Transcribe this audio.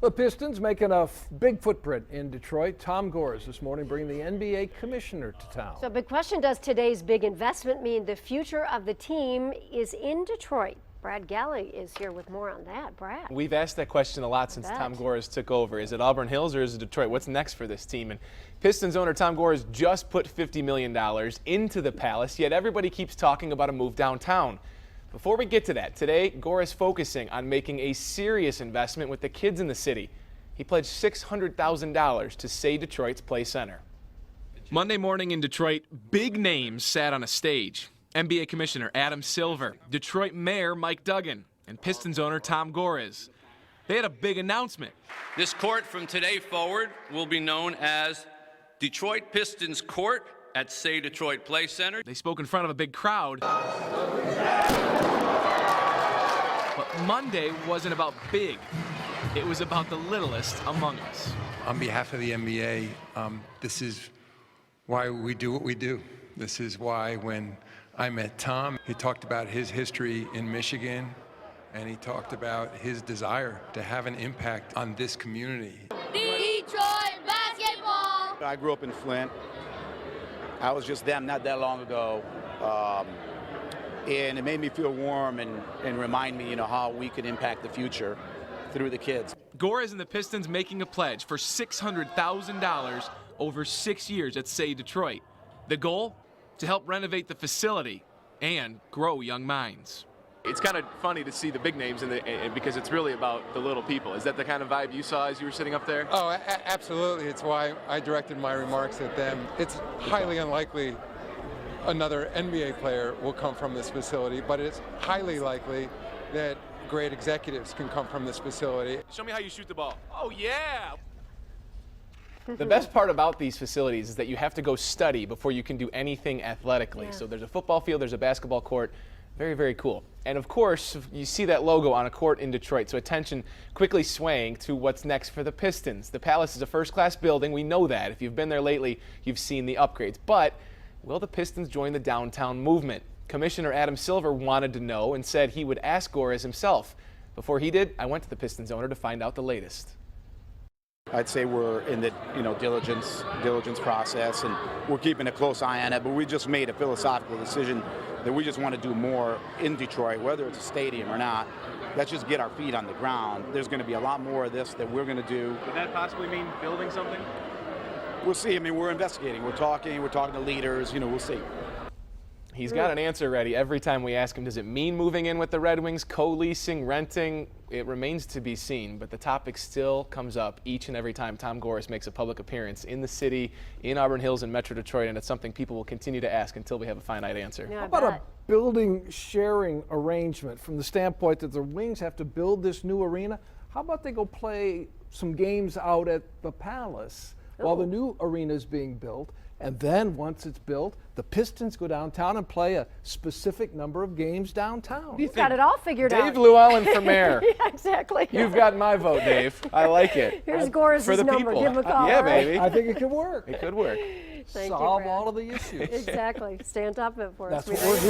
The Pistons making a big footprint in Detroit. Tom Gores this morning bringing the NBA commissioner to town. So big question, does today's big investment mean the future of the team is in Detroit? Brad Galley is here with more on that. Brad. We've asked that question a lot since Tom Gores took over. Is it Auburn Hills or is it Detroit? What's next for this team? And Pistons owner Tom Gores just put $50 million into the Palace, yet everybody keeps talking about a move downtown. Before we get to that, today, Gore is focusing on making a serious investment with the kids in the city. He pledged $600,000 to Say Detroit's Play Center. Monday morning in Detroit, big names sat on a stage. NBA Commissioner Adam Silver, Detroit Mayor Mike Duggan, and Pistons owner Tom Gores. They had a big announcement. This court from today forward will be known as Detroit Pistons Court at Say Detroit Play Center. They spoke in front of a big crowd. But Monday wasn't about big. It was about the littlest among us. On behalf of the NBA, this is why we do what we do. This is why when I met Tom, he talked about his history in Michigan, and he talked about his desire to have an impact on this community. Detroit basketball! I grew up in Flint. I was just them not that long ago. And it made me feel warm and remind me, how we could impact the future through the kids. Gores and the Pistons making a pledge for $600,000 over 6 years at Say Detroit. The goal? To help renovate the facility and grow young minds. It's kind of funny to see the big names because it's really about the little people. Is that the kind of vibe you saw as you were sitting up there? Oh, absolutely. It's why I directed my remarks at them. It's highly unlikely another NBA player will come from this facility, but it's highly likely that great executives can come from this facility. Show me how you shoot the ball. Oh, yeah. The best part about these facilities is that you have to go study before you can do anything athletically. So there's a football field, there's a basketball court. Very, very cool. And of course, you see that logo on a court in Detroit, so attention quickly swaying to what's next for the Pistons. The Palace is a first-class building. We know that. If you've been there lately, you've seen the upgrades. But will the Pistons join the downtown movement? Commissioner Adam Silver wanted to know and said he would ask Gores himself. Before he did, I went to the Pistons owner to find out the latest. I'd say we're in the diligence process, and we're keeping a close eye on it, but we just made a philosophical decision that we just want to do more in Detroit, whether it's a stadium or not. Let's just get our feet on the ground. There's going to be a lot more of this that we're going to do. Would that possibly mean building something? We'll see. I mean, we're investigating. We're talking to leaders. We'll see. He's got an answer ready every time we ask him. Does it mean moving in with the Red Wings, co-leasing, renting? It remains to be seen, but the topic still comes up each and every time Tom Gores makes a public appearance in the city, in Auburn Hills and Metro Detroit, and it's something people will continue to ask until we have a finite answer. Yeah, How about a building sharing arrangement from the standpoint that the Wings have to build this new arena? How about they go play some games out at the Palace while the new arena is being built? And then once it's built, the Pistons go downtown and play a specific number of games downtown. You've got it all figured out. Dave Llewellyn for mayor. Yeah, exactly. You've got my vote, Dave. I like it. Here's Gores' for the number. people. Give him a call. Yeah, all right? baby. I think it could work. It could work. Thank you, Solve Brad. all of the issues. Exactly. Stay on top of it for us. That's what we're doing.